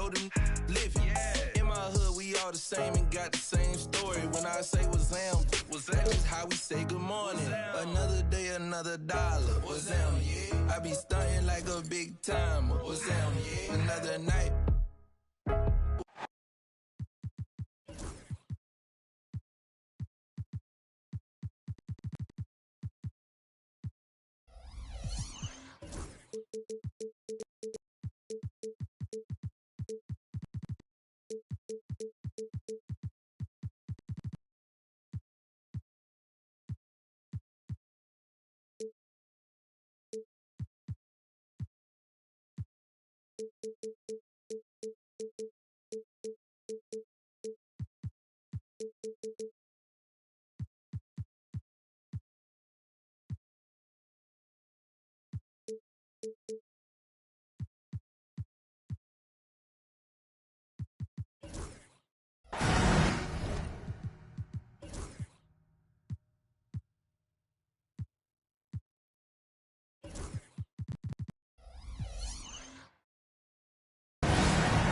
know them live. In my hood, we all the same and got the same story. When I say Wazam, that's just how we say good morning. Another day, another dollar. Wazam, yeah. I be stunting like a big timer. Wazam, yeah. Another night.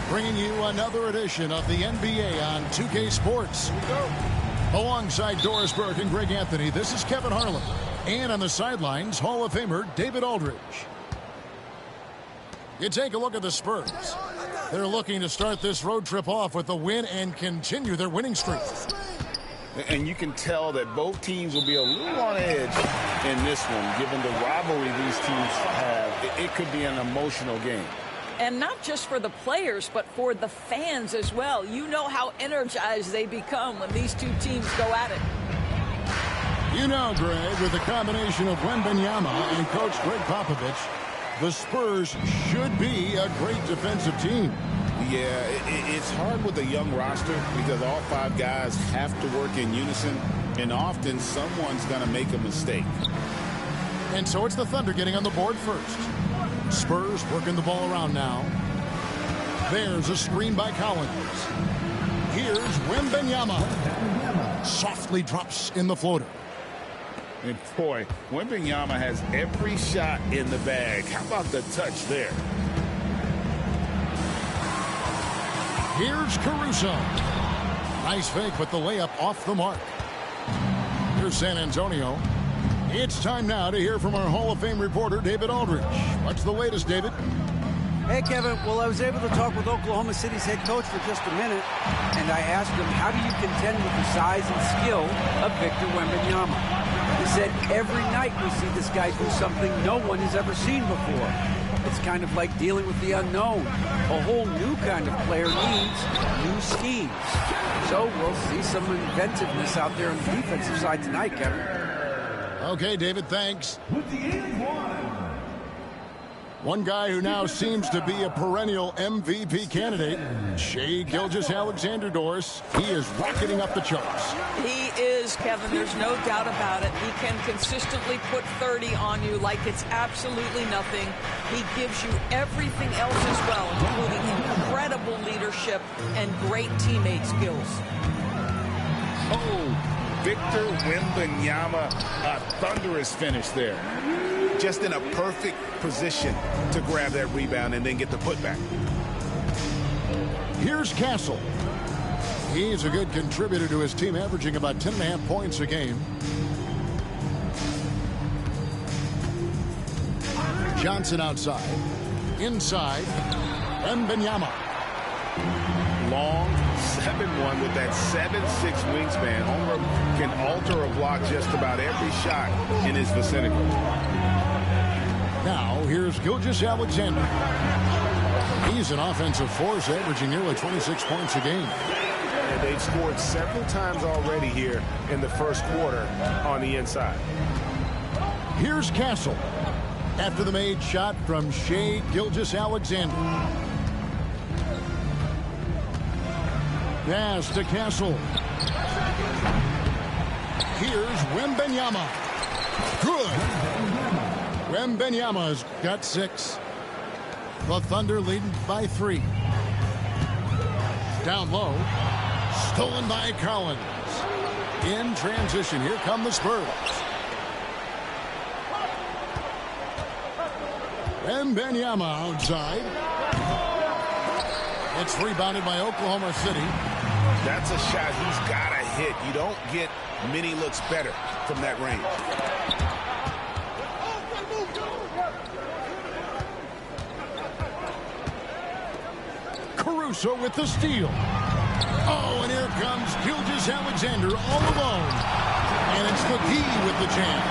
Bringing you another edition of the NBA on 2K Sports. Here we go. Alongside Doris Burke and Greg Anthony, this is Kevin Harlan. And on the sidelines, Hall of Famer David Aldridge. You take a look at the Spurs. They're looking to start this road trip off with a win and continue their winning streak. And you can tell that both teams will be a little on edge in this one, given the rivalry these teams have. It could be an emotional game. And not just for the players, but for the fans as well. You know how energized they become when these two teams go at it. You know, Greg, with the combination of Wembanyama and Coach Greg Popovich, the Spurs should be a great defensive team. Yeah, it's hard with a young roster because all five guys have to work in unison, and often someone's going to make a mistake. And so it's the Thunder getting on the board first. Spurs working the ball around now. There's a screen by Collins. Here's Wembanyama. Softly drops in the floater. And boy, Wembanyama has every shot in the bag. How about the touch there? Here's Caruso. Nice fake, but the layup off the mark. Here's San Antonio. It's time now to hear from our Hall of Fame reporter, David Aldridge. What's the latest, David? Hey, Kevin. Well, I was able to talk with Oklahoma City's head coach for just a minute, and I asked him, how do you contend with the size and skill of Victor Wembanyama? He said, every night we see this guy do something no one has ever seen before. It's kind of like dealing with the unknown. A whole new kind of player needs new schemes. So we'll see some inventiveness out there on the defensive side tonight, Kevin. Okay, David, thanks. One guy who now seems to be a perennial MVP candidate, Shai Gilgeous-Alexander, Doris. He is rocketing up the charts. He is, Kevin. There's no doubt about it. He can consistently put 30 on you like it's absolutely nothing. He gives you everything else as well, including incredible leadership and great teammate skills. Oh, Victor Wembanyama, a thunderous finish there. Just in a perfect position to grab that rebound and then get the putback. Here's Castle. He's a good contributor to his team, averaging about 10.5 points a game. Johnson outside. Inside. Wembanyama. Long 7-1 with that 7'6" wingspan. Homer can alter a block just about every shot in his vicinity. Now, here's Gilgeous-Alexander. He's an offensive force, averaging nearly 26 points a game. And they've scored several times already here in the first quarter on the inside. Here's Castle. After the made shot from Shai Gilgeous-Alexander. Pass to Castle. Here's Wembanyama. Good. Wembanyama's got 6. The Thunder leading by 3. Down low. Stolen by Collins. In transition, here come the Spurs. Wembanyama outside. It's rebounded by Oklahoma City. That's a shot he's got to hit. You don't get many looks better from that range. Caruso with the steal. Oh, and here comes Gilgeous-Alexander all alone. And it's McGee with the jam.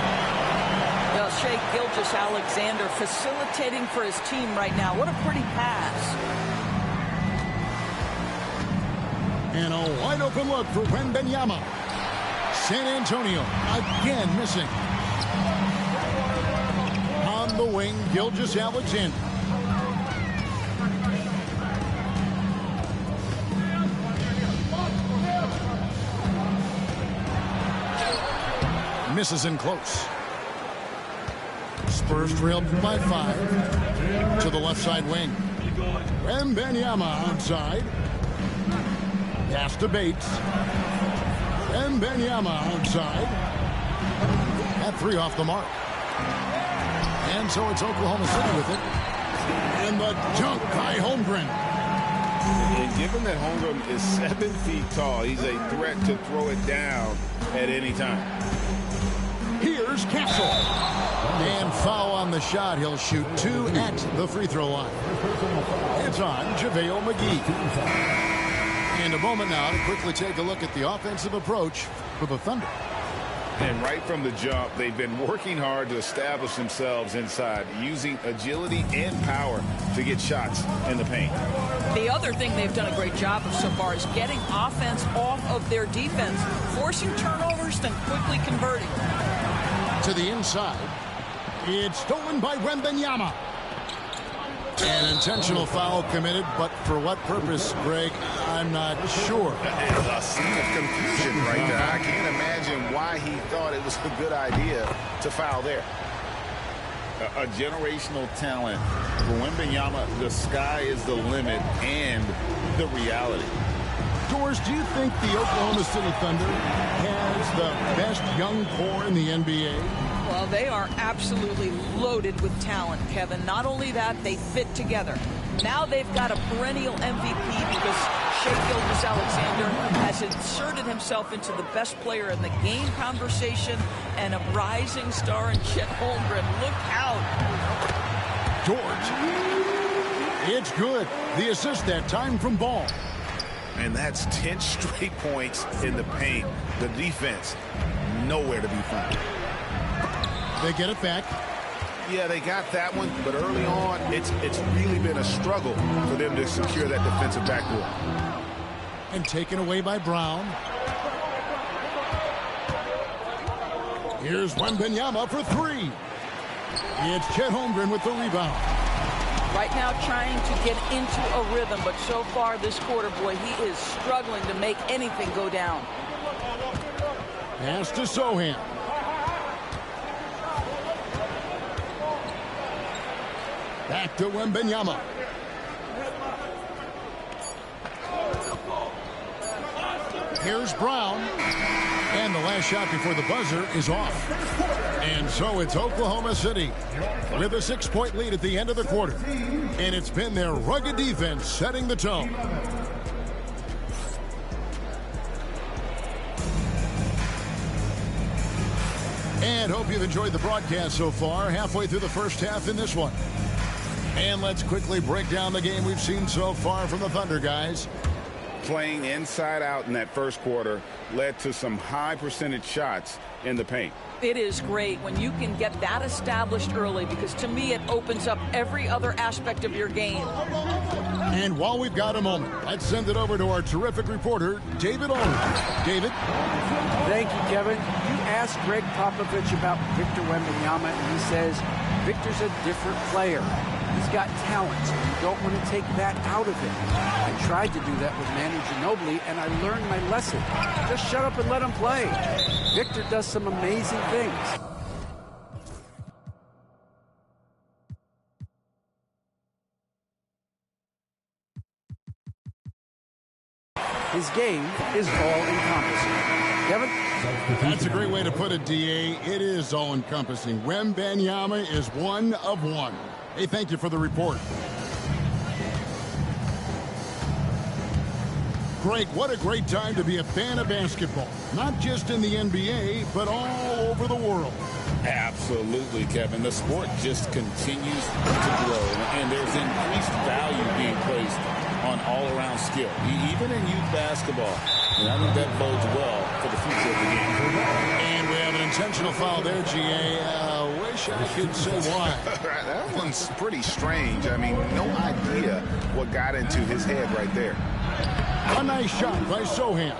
Well, Shai Gilgeous-Alexander facilitating for his team right now. What a pretty pass. And a wide open look for Wembanyama. San Antonio again missing. On the wing, Gilgeous-Alexander. Misses in close. Spurs trailed by 5 to the left side wing. Wembanyama outside. Pass to Bates. Wembanyama outside. At 3 off the mark. And so it's Oklahoma City with it. And the dunk by Holmgren. And given that Holmgren is 7 feet tall, he's a threat to throw it down at any time. Here's Castle. And foul on the shot. He'll shoot 2 at the free throw line. It's on JaVale McGee. And a moment now to quickly take a look at the offensive approach for the Thunder. And right from the jump, they've been working hard to establish themselves inside, using agility and power to get shots in the paint. The other thing they've done a great job of so far is getting offense off of their defense, forcing turnovers, then quickly converting. To the inside. It's stolen by Wembanyama. An intentional foul committed, but for what purpose, Greg, I'm not sure. A scene of confusion right there. I can't imagine why he thought it was a good idea to foul there. A generational talent. For Wembanyama, the sky is the limit and the reality. Doors, do you think the Oklahoma City Thunder has the best young core in the NBA? Well, they are absolutely loaded with talent, Kevin. Not only that, they fit together. Now they've got a perennial MVP because Shai Gilgeous-Alexander has inserted himself into the best player in the game conversation and a rising star in Chet Holmgren. Look out. Dort. It's good. The assist that time from Ball. And that's 10 straight points in the paint. The defense, nowhere to be found. They get it back. Yeah, they got that one, but early on, it's really been a struggle for them to secure that defensive backboard. And taken away by Brown. Here's Wembanyama for 3. It's Chet Holmgren with the rebound. Right now trying to get into a rhythm, but so far this quarter, boy, he is struggling to make anything go down. Pass to Sohan. Back to Wembanyama. Here's Brown. And the last shot before the buzzer is off. And so it's Oklahoma City with a 6-point lead at the end of the quarter. And it's been their rugged defense setting the tone. And hope you've enjoyed the broadcast so far. Halfway through the first half in this one. And let's quickly break down the game we've seen so far from the Thunder, guys. Playing inside out in that first quarter led to some high percentage shots in the paint. It is great when you can get that established early because to me it opens up every other aspect of your game. And while we've got a moment, let's send it over to our terrific reporter, David Aldridge. David? Thank you, Kevin. You asked Greg Popovich about Victor Wembanyama, and he says Victor's a different player. He's got talent, so you don't want to take that out of him. I tried to do that with Manu Ginobili, and I learned my lesson. Just shut up and let him play. Victor does some amazing things. His game is all-encompassing. Kevin? That's a great way to put it, D.A. It is all-encompassing. Wembanyama is one of one. Hey, thank you for the report. Greg, what a great time to be a fan of basketball. Not just in the NBA, but all over the world. Absolutely, Kevin. The sport just continues to grow, and there's increased value being placed on all-around skill, even in youth basketball. And I think that bodes well for the future of the game. And we have an intentional foul there, GA. Wish I could say why. That one's pretty strange. I mean, no idea what got into his head right there. A nice shot by Sochan.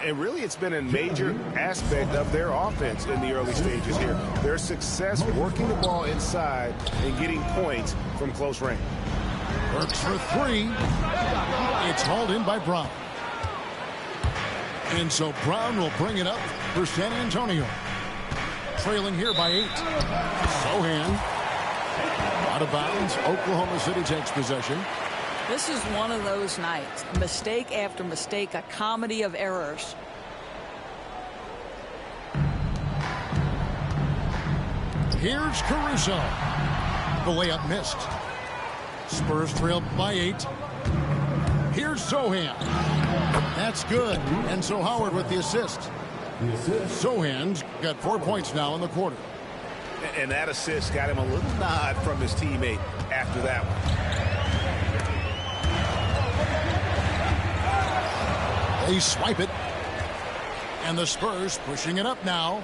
And really, it's been a major aspect of their offense in the early stages here. Their success working the ball inside and getting points from close range. Works for three. It's hauled in by Brown. And so Brown will bring it up for San Antonio. Trailing here by 8. Sochan. Out of bounds. Oklahoma City takes possession. This is one of those nights. Mistake after mistake, a comedy of errors. Here's Caruso. The layup missed. Spurs trail by 8. Here's Sochan. That's good. And so Howard with the assist. Sochan's got 4 points now in the quarter. And that assist got him a little nod from his teammate after that one. They swipe it. And the Spurs pushing it up now.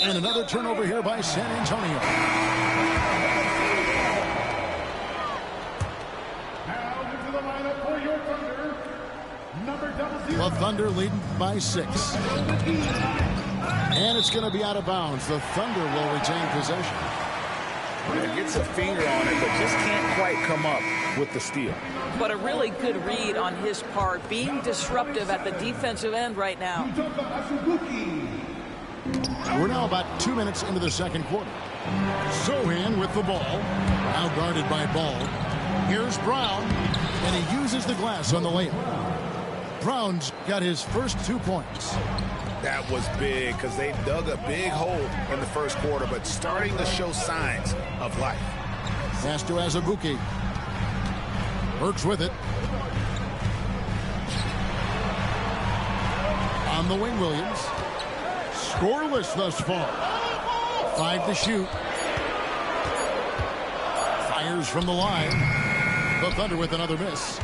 And another turnover here by San Antonio. The Thunder leading by 6. And it's going to be out of bounds. The Thunder will retain possession. It gets a finger on it, but just can't quite come up with the steal. But a really good read on his part, being disruptive at the defensive end right now. We're now about 2 minutes into the second quarter. Sochan with the ball. Now guarded by Ball. Here's Brown. And he uses the glass on the layup. Brown's got his first 2 points. That was big because they dug a big hole in the first quarter, but starting to show signs of life. Pass to Azubuike. Works with it. On the wing, Williams. Scoreless thus far. 5 to shoot. Fires from the line. The Thunder with another miss.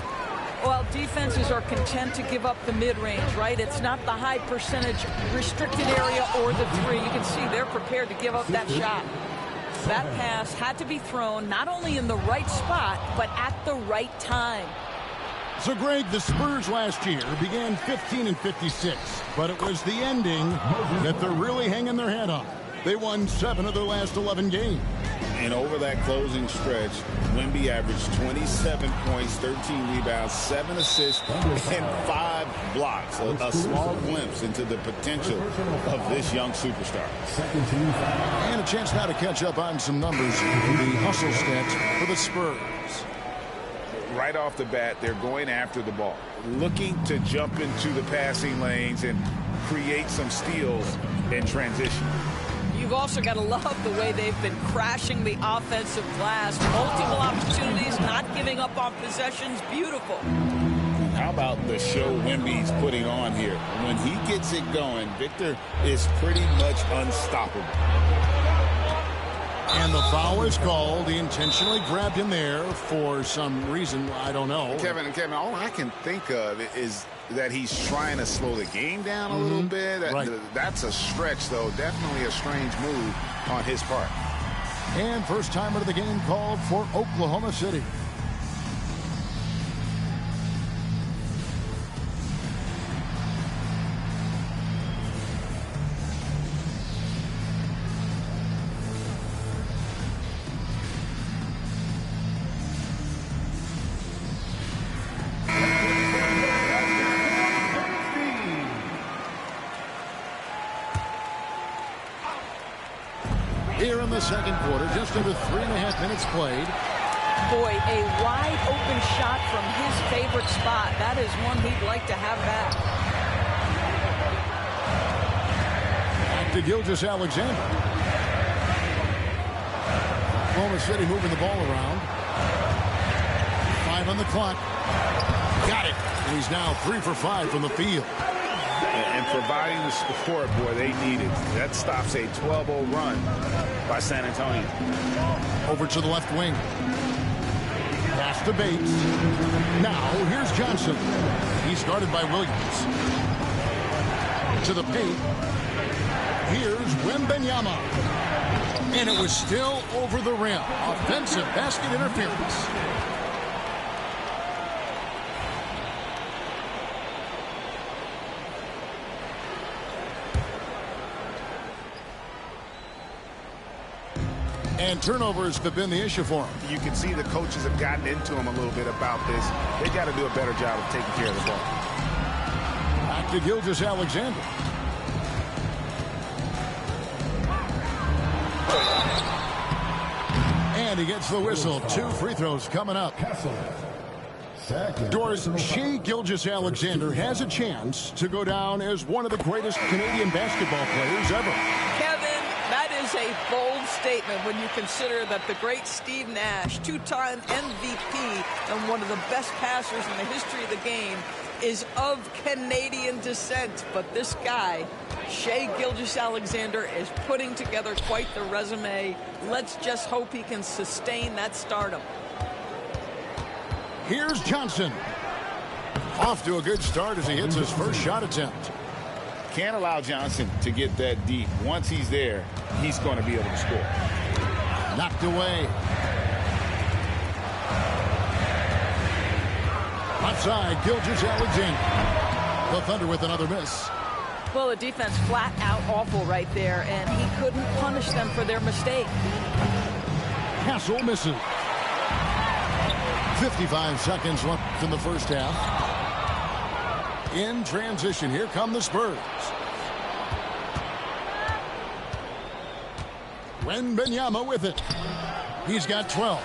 Well, defenses are content to give up the mid-range, right? It's not the high percentage restricted area or the 3. You can see they're prepared to give up that shot. That pass had to be thrown not only in the right spot, but at the right time. So, Greg, the Spurs last year began 15-56, but it was the ending that they're really hanging their head on. They won 7 of their last 11 games. And over that closing stretch, Wemby averaged 27 points, 13 rebounds, 7 assists, and 5 blocks. A small glimpse into the potential of this young superstar. And a chance now to catch up on some numbers. The hustle stats for the Spurs. Right off the bat, they're going after the ball, looking to jump into the passing lanes and create some steals in transition. You've also got to love the way they've been crashing the offensive glass. Multiple opportunities, not giving up on possessions. Beautiful. How about the show Wemby's putting on here? When he gets it going, Victor is pretty much unstoppable. And the foul is called. He intentionally grabbed him there for some reason. I don't know. Kevin, all I can think of is that he's trying to slow the game down a little bit. Right. That's a stretch, though. Definitely a strange move on his part. And first timer of the game called for Oklahoma City. Here in the second quarter, just under 3.5 minutes played. Boy, a wide open shot from his favorite spot. That is one he'd like to have back. Back to Gilgeous-Alexander. Oklahoma City moving the ball around. 5 on the clock. Got it. And he's now 3 for 5 from the field. And providing the support, boy, they needed. That stops a 12-0 run by San Antonio. Over to the left wing. Pass to Bates. Now, here's Johnson. He's guarded by Williams. To the paint. Here's Wembanyama. And it was still over the rim. Offensive basket interference. And turnovers have been the issue for him. You can see the coaches have gotten into him a little bit about this. They got to do a better job of taking care of the ball. Back to Gilgeous-Alexander. And he gets the whistle. 2 free throws coming up. Doris, Shai Gilgeous-Alexander has a chance to go down as one of the greatest Canadian basketball players ever. Kevin, that is a bold statement when you consider that the great Steve Nash, 2-time MVP and one of the best passers in the history of the game, is of Canadian descent. But this guy, Shai Gilgeous-Alexander, is putting together quite the resume. Let's just hope he can sustain that stardom. Here's Johnson. Off to a good start as he hits his first shot attempt. Can't allow Johnson to get that deep. Once he's there, he's going to be able to score. Knocked away. Outside, Gilgeous-Alexander. The Thunder with another miss. Well, the defense flat out awful right there, and he couldn't punish them for their mistake. Castle misses. 55 seconds left in the first half. In transition, here come the Spurs. Wembanyama with it. He's got 12.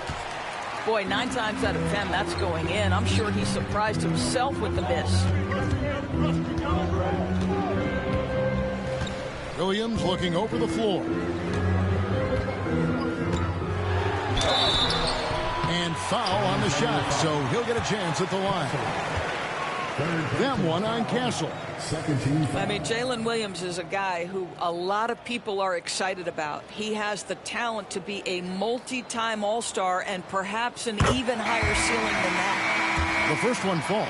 Boy, 9 times out of 10, that's going in. I'm sure he surprised himself with the miss. Williams looking over the floor. And foul on the shot, so he'll get a chance at the line. Them one on Castle. I mean, Jalen Williams is a guy who a lot of people are excited about. He has the talent to be a multi-time All-Star and perhaps an even higher ceiling than that. The first one falls.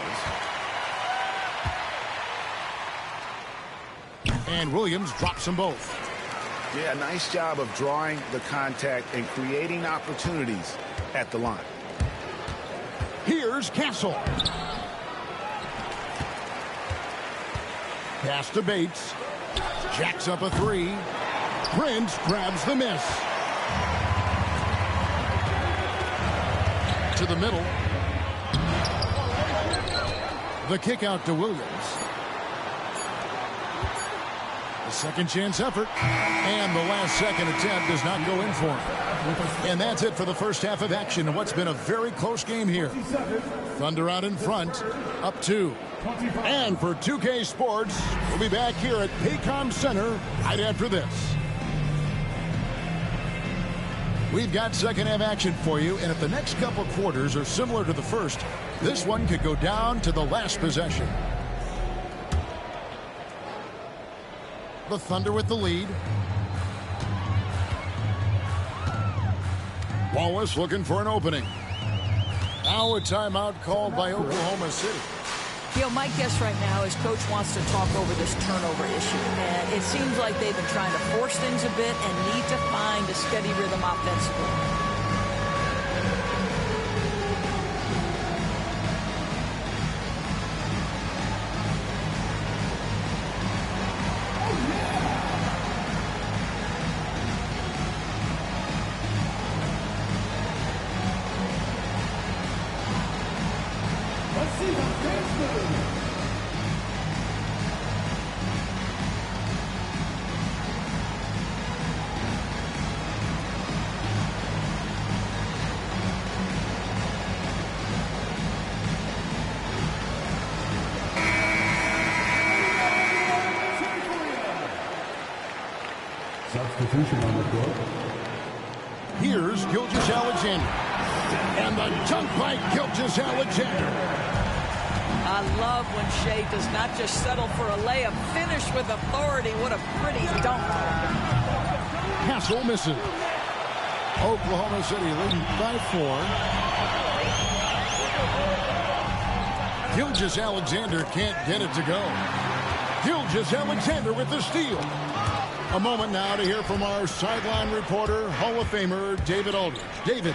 And Williams drops them both. Yeah, nice job of drawing the contact and creating opportunities at the line. Here's Castle. Pass to Bates. Jacks up a 3. Prince grabs the miss. To the middle. The kick out to Williams. A second chance effort. And the last second attempt does not go in for him. And that's it for the first half of action in what's been a very close game here. Thunder out in front, up 2. And for 2K Sports, we'll be back here at Paycom Center right after this. We've got second half action for you, and if the next couple quarters are similar to the first, this one could go down to the last possession. The Thunder with the lead. Wallace looking for an opening. Now a timeout called by Oklahoma City. You know, my guess right now is Coach wants to talk over this turnover issue. And it seems like they've been trying to force things a bit and need to find a steady rhythm offensively. Substitution on the court. Here's Gilgeous-Alexander. And the dunk by Gilgeous-Alexander. I love when Shea does not just settle for a layup, finish with authority. What a pretty dunk. Castle misses. Oklahoma City leading by 4. Gilgeous-Alexander can't get it to go. Gilgeous-Alexander with the steal. A moment now to hear from our sideline reporter, Hall of Famer David Aldridge. David.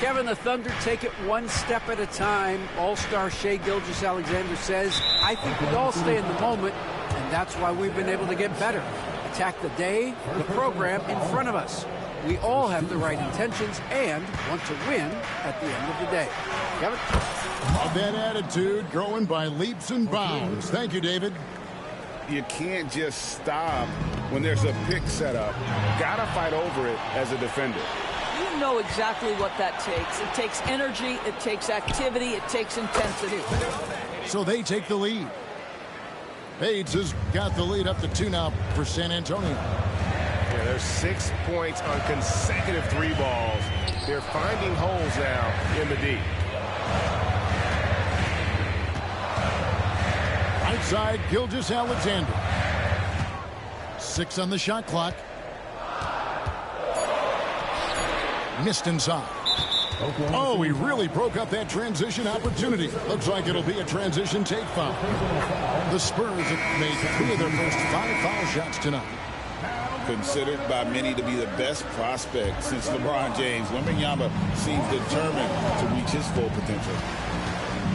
Kevin, the Thunder take it one step at a time. All-star Shea Gilgeous-Alexander says, I think we all stay in the moment, and that's why we've been able to get better. Attack the day, the program in front of us. We all have the right intentions and want to win at the end of the day. Kevin? That attitude growing by leaps and bounds. Thank you, David. You can't just stop when there's a pick set up. Gotta fight over it as a defender. You know exactly what that takes. It takes energy, it takes activity, it takes intensity. So they take the lead. Bates has got the lead up to 2 now for San Antonio. Yeah, there's 6 points on consecutive 3 balls. They're finding holes now in the D. Right side, Gilgeous-Alexander. 6 on the shot clock. Missed inside. Oh, he really broke up that transition opportunity. Looks like it'll be a transition take foul. The Spurs have made 3 of their first 5 foul shots tonight. Considered by many to be the best prospect since LeBron James, Wembanyama seems determined to reach his full potential.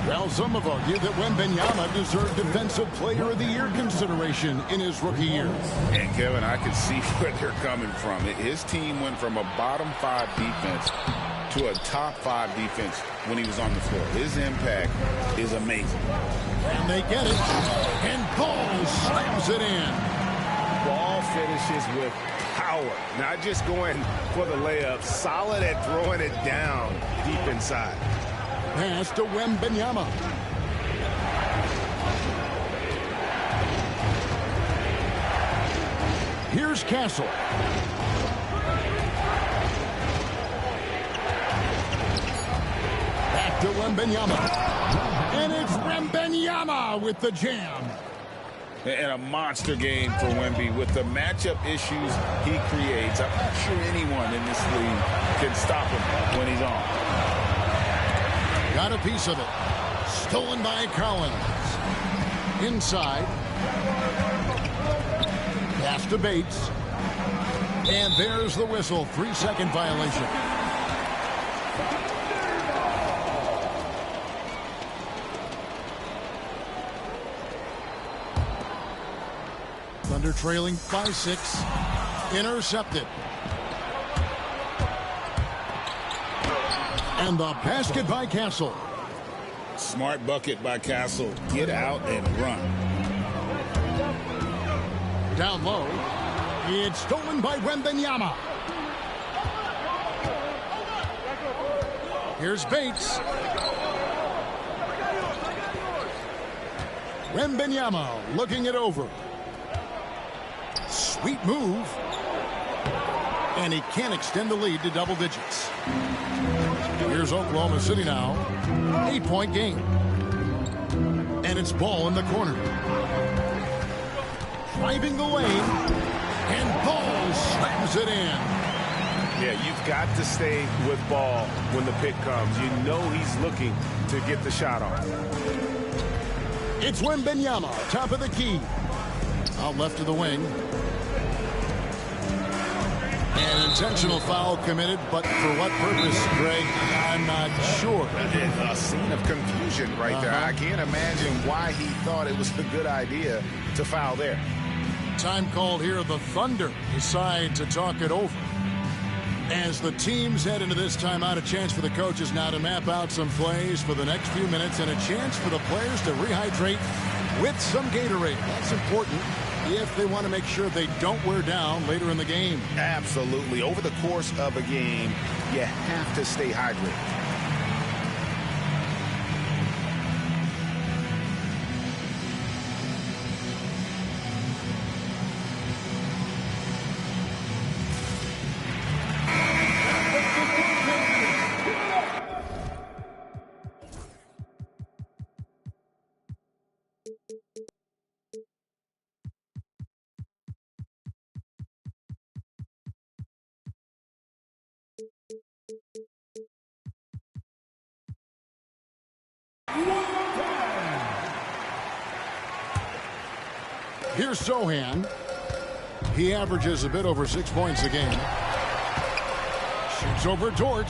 Well, some have argued that Wembanyama deserved Defensive Player of the Year consideration in his rookie year. And Kevin, I can see where they're coming from. His team went from a bottom 5 defense to a top 5 defense when he was on the floor. His impact is amazing. And they get it. And Ball slams it in. Ball finishes with power. Not just going for the layup. Solid at throwing it down deep inside. Pass to Wembanyama. Here's Castle. Back to Wembanyama. And it's Wembanyama with the jam. And a monster game for Wemby with the matchup issues he creates. I'm not sure anyone in this league can stop him when he's on. Got a piece of it. Stolen by Collins. Inside. Pass to Bates. And there's the whistle. 3-second violation. Thunder trailing by 6. Intercepted. And the basket by Castle. Smart bucket by Castle. Get out and run. Down low. It's stolen by Wembanyama. Here's Bates. Wembanyama looking it over. Sweet move. And he can't extend the lead to double digits. Here's Oklahoma City now. 8-point game. And it's Ball in the corner. Driving the lane. And Ball slams it in. Yeah, you've got to stay with Ball when the pick comes. You know he's looking to get the shot off. It's Wembanyama, top of the key. Out left of the wing. An intentional foul committed, but for what purpose, Greg? I'm not sure. A scene of confusion right there. I can't imagine why he thought it was a good idea to foul there. Time called here. The Thunder decide to talk it over. As the teams head into this timeout, a chance for the coaches now to map out some plays for the next few minutes and a chance for the players to rehydrate with some Gatorade. That's important if they want to make sure they don't wear down later in the game. Absolutely. Over the course of a game, you have to stay hydrated. Here's Sohan. He averages a bit over 6 points a game. Shoots over Dort.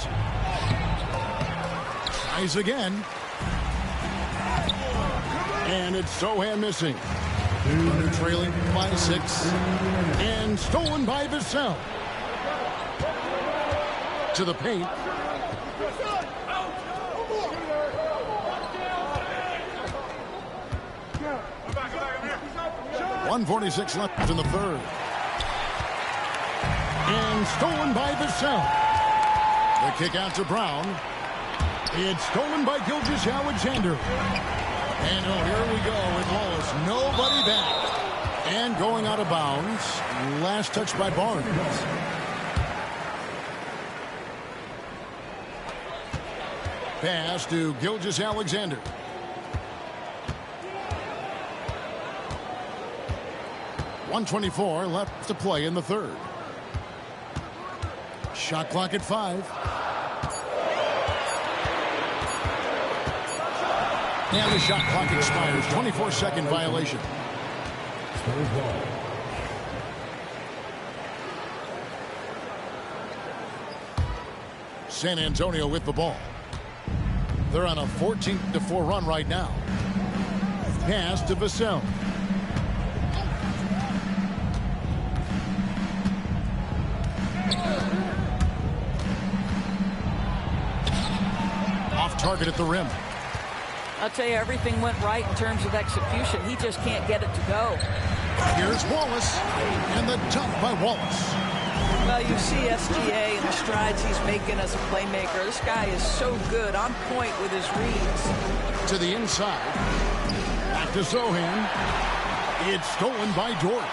Tries again. And it's Sohan missing. Under trailing by 6. And stolen by Vassell. To the paint. .146 left in the third. And stolen by Vassell. The kick out to Brown. It's stolen by Gilgeous-Alexander. And here we go with Wallace. Nobody back. And going out of bounds. Last touch by Barnes. Pass to Gilgeous-Alexander. .124 left to play in the third. Shot clock at 5. And the shot clock expires. 24-second violation. San Antonio with the ball. They're on a 14-4 run right now. Pass to Vassell. Off target at the rim. I'll tell you, everything went right in terms of execution. He just can't get it to go. Here's Wallace, and the dunk by Wallace. Well, you see SGA and the strides he's making as a playmaker. This guy is so good, on point with his reads. To the inside. Back to Sohan. It's stolen by Dort.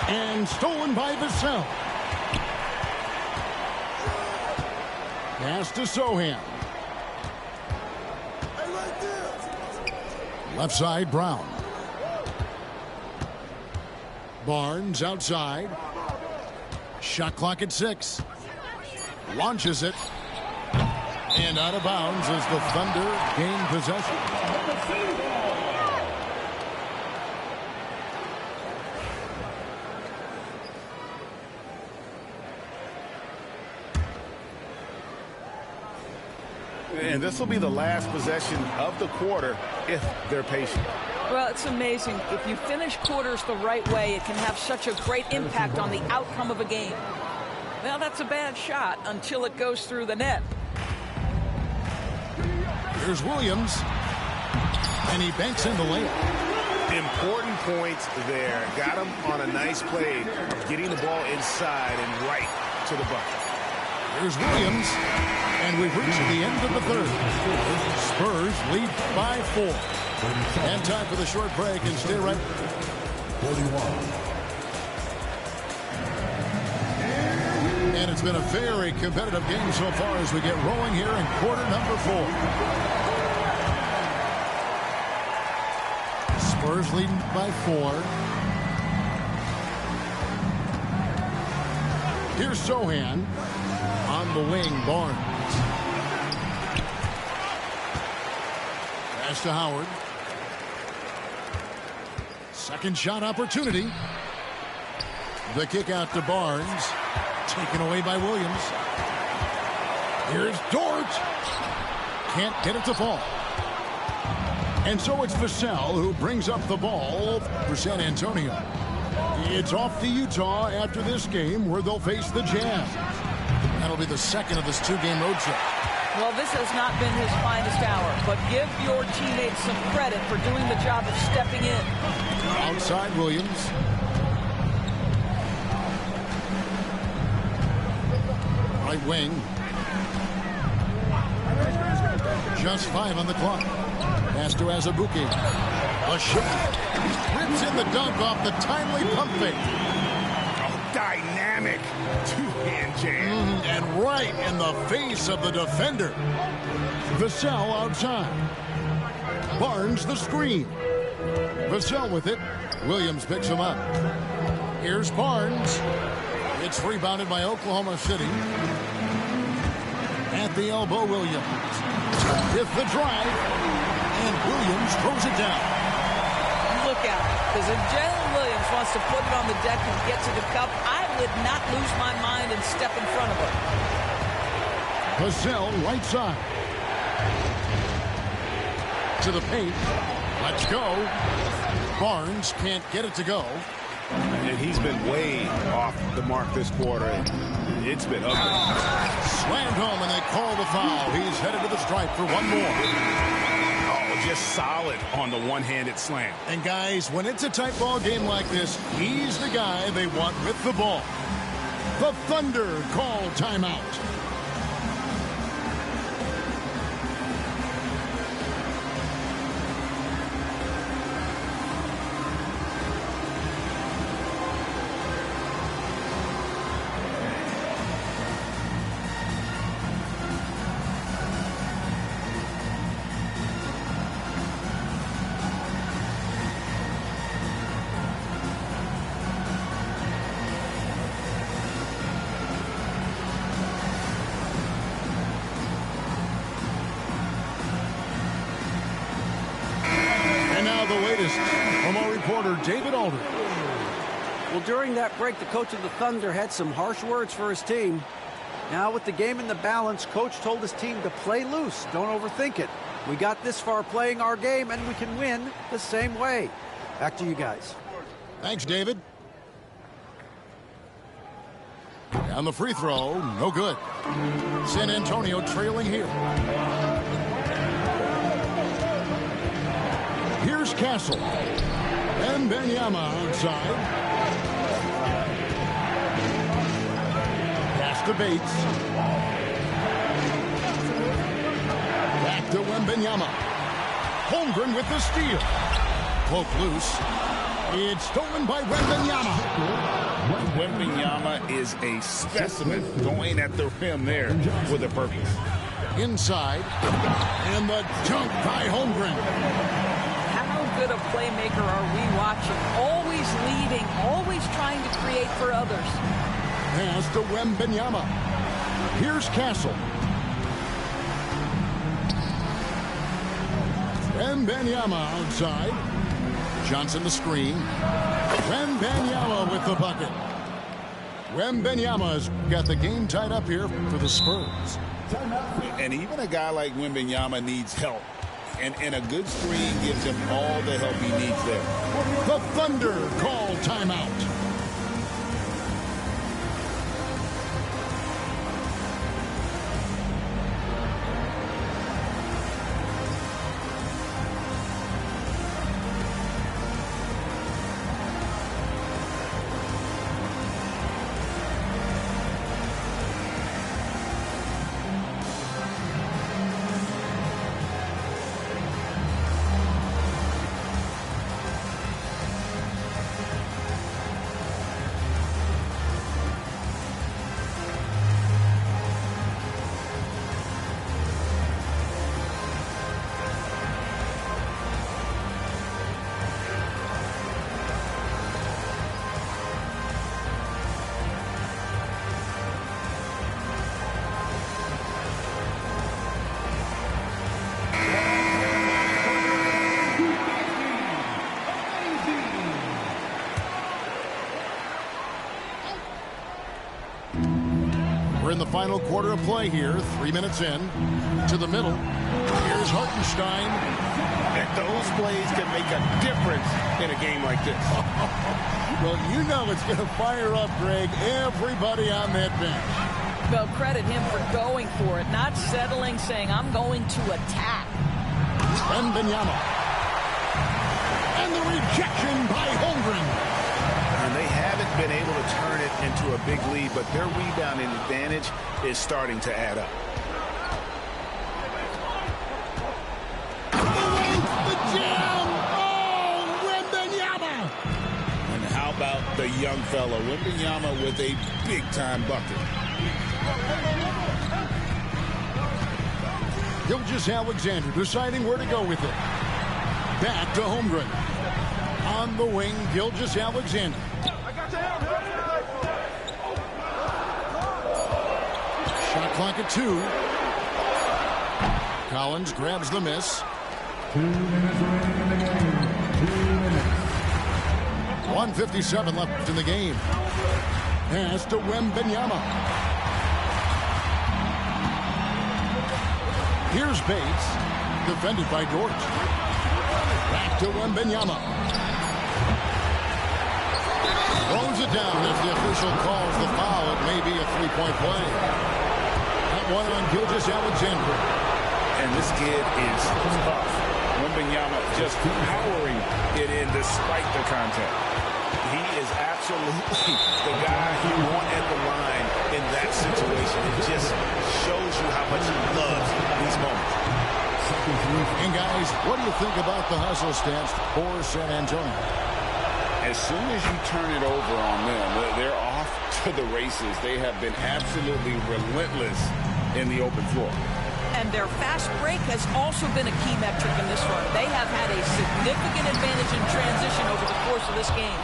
And stolen by Vassell. Pass to Sohan. Left side, Brown. Barnes outside. Shot clock at 6. Launches it. And out of bounds as the Thunder gain possession. And this will be the last possession of the quarter if they're patient. Well, it's amazing. If you finish quarters the right way, it can have such a great impact on the outcome of a game. Well, that's a bad shot until it goes through the net. Here's Williams. And he banks in the layup. Important points there. Got him on a nice play of getting the ball inside and right to the bucket. Here's Williams. And we've reached the end of the third. Spurs lead by 4. And time for the short break, and stay right. 41. And it's been a very competitive game so far as we get rolling here in quarter number 4. Spurs leading by 4. Here's Sohan. On the wing, Barnes. Pass to Howard. Second shot opportunity. The kick out to Barnes. Taken away by Williams. Here's Dort. Can't get it to fall. And so it's Vassell who brings up the ball for San Antonio. It's off to Utah after this game where they'll face the Jazz. That'll be the second of this 2-game road trip. Well, this has not been his finest hour, but give your teammates some credit for doing the job of stepping in. Outside Williams. Right wing. Just 5 on the clock. Pass to Azubuike. A shot. Rips in the dunk off the timely pump fake. Oh, dynamic two-hand jam. And right in the face of the defender. Vassell outside. Barnes the screen. Vassell with it. Williams picks him up. Here's Barnes. It's rebounded by Oklahoma City. At the elbow, Williams. With the drive. And Williams throws it down. Look out. Because if Jalen Williams wants to put it on the deck and get to the cup, I would not lose my mind and step in front of him. Vassell, right side. To the paint. Let's go. Barnes can't get it to go. And he's been way off the mark this quarter. It's been ugly. Slammed home, and they call the foul. He's headed to the stripe for one more. Oh, just solid on the one-handed slam. And guys, when it's a tight ball game like this, he's the guy they want with the ball. The Thunder call timeout. From our reporter, David Aldridge. Well, during that break, the coach of the Thunder had some harsh words for his team. Now, with the game in the balance, coach told his team to play loose. Don't overthink it. We got this far playing our game, and we can win the same way. Back to you guys. Thanks, David. On the free throw, no good. San Antonio trailing here. Here's Castle. And Wembanyama outside. Pass to Bates. Back to Wembanyama. Holmgren with the steal. Poke loose. It's stolen by Wembanyama. Wembanyama is a specimen going at the rim there with a purpose. Inside. And the dunk by Holmgren. How good a playmaker are we watching? Always leading, always trying to create for others. Pass to Wembanyama. Here's Castle. Wembanyama outside. Johnson the screen. Wembanyama with the bucket. Wembanyama's got the game tied up here for the Spurs. And even a guy like Wembanyama needs help. And a good screen gives him all the help he needs there. The Thunder call timeout. We're in the final quarter of play here. 3 minutes in. To the middle. Here's Hartenstein. And those plays can make a difference in a game like this. Well, you know it's going to fire up, Greg, everybody on that bench. Well, credit him for going for it, not settling, saying, I'm going to attack. Wembanyama. And the rejection by Holmgren. And they haven't been able to turn it into a big lead, but their rebounding advantage is starting to add up. The jam! Oh, Wembanyama! And how about the young fellow, Wembanyama, with a big-time bucket. Gilgeous Alexander deciding where to go with it. Back to Holmgren. On the wing, Gilgeous-Alexander. Shot clock at 2. Collins grabs the miss. 2 minutes remaining in the game. 2 minutes. 1:57 left in the game. Pass to Wembanyama. Here's Bates. Defended by Dort. Back to Wembanyama. Throws it down. If the official calls the foul, it may be a three-point play. That one on Gilgeous-Alexander. And this kid is tough. Wembanyama just powering it in despite the contact. He is absolutely the guy you want at the line in that situation. It just shows you how much he loves these moments. And guys, what do you think about the hustle stats for San Antonio? As soon as you turn it over on them, they're off to the races. They have been absolutely relentless in the open floor. And their fast break has also been a key metric in this run. They have had a significant advantage in transition over the course of this game.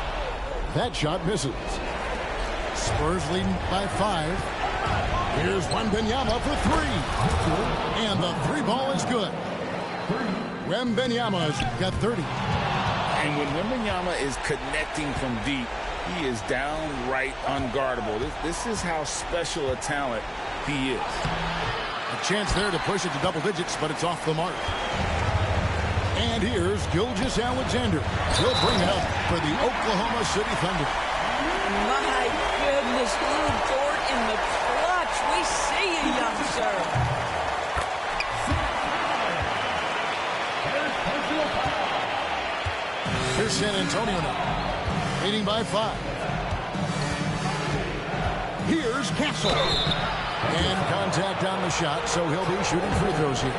That shot misses. Spurs leading by 5. Here's Wembanyama for 3. And the 3 ball is good. Wembanyama's got 30. And when Wembanyama is connecting from deep, he is downright unguardable. This is how special a talent he is. A chance there to push it to double digits, but it's off the mark. And here's Gilgeous-Alexander. He'll bring it up for the Oklahoma City Thunder. My goodness, Lou Dort in the clutch. We see you, young sir. Here's San Antonio now, leading by 5. Here's Castle. And contact on the shot, so he'll be shooting free throws here.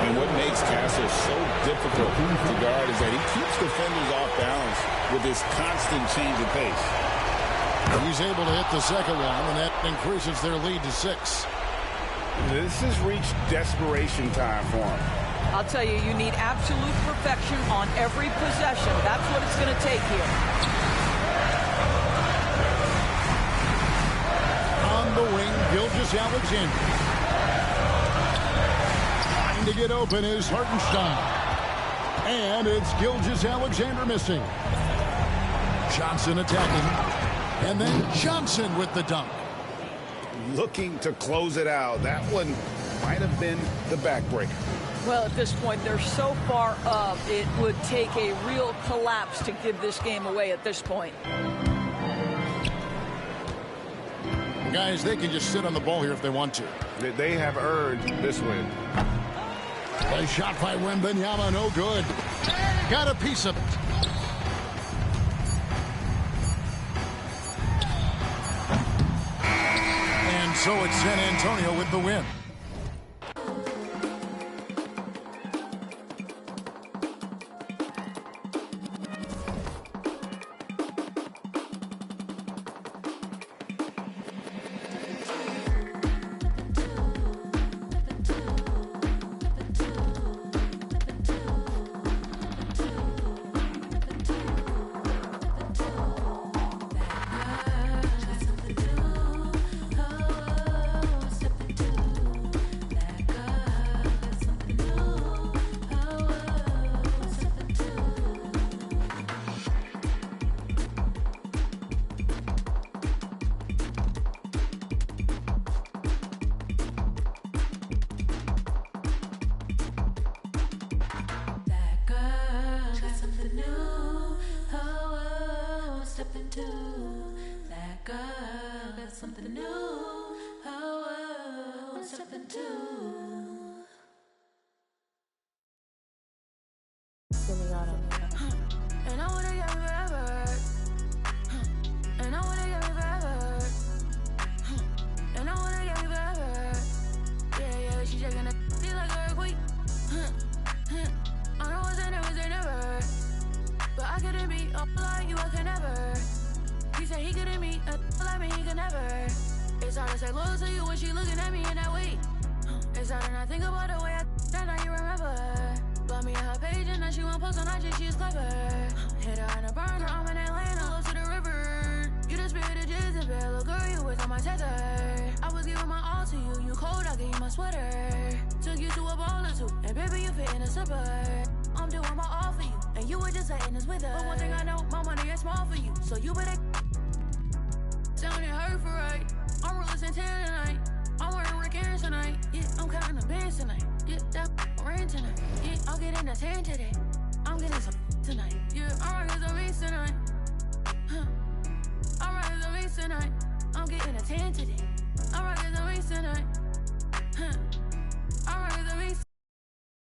And what makes Castle so difficult to guard is that he keeps defenders off balance with his constant change of pace. He's able to hit the second one, and that increases their lead to 6. This has reached desperation time for him. I'll tell you, you need absolute perfection on every possession. That's what it's going to take here. On the wing, Gilgeous-Alexander. Trying to get open is Hartenstein. And it's Gilgeous-Alexander missing. Johnson attacking. And then Johnson with the dunk. Looking to close it out. That one might have been the backbreaker. Well, at this point, they're so far up, it would take a real collapse to give this game away at this point. Guys, they can just sit on the ball here if they want to. They have earned this win. A shot by Wembanyama, no good. Got a piece of it. And so it's San Antonio with the win. It's hard to not think about the way I now you remember. Blow me on her page and that she won't post on IG, she's clever. Hit her in a burner, I'm in Atlanta, close to the river. You the spirit of Jezebel, little girl, you was on my tether. I was giving my all to you, you cold, I gave you my sweater. Took you to a ball or two, and baby, you fit in a slipper. I'm doing my all for you, and you were just letting us with her. But one thing I know, my money is small for you, so you better sounding hurt for right. I'm real Santana tonight. I'm wearing Rick Aaron tonight. Yeah, I'm counting the bands tonight. Yeah, that rain tonight. Yeah, I'll get in the tan today. I'm getting some tonight. Yeah.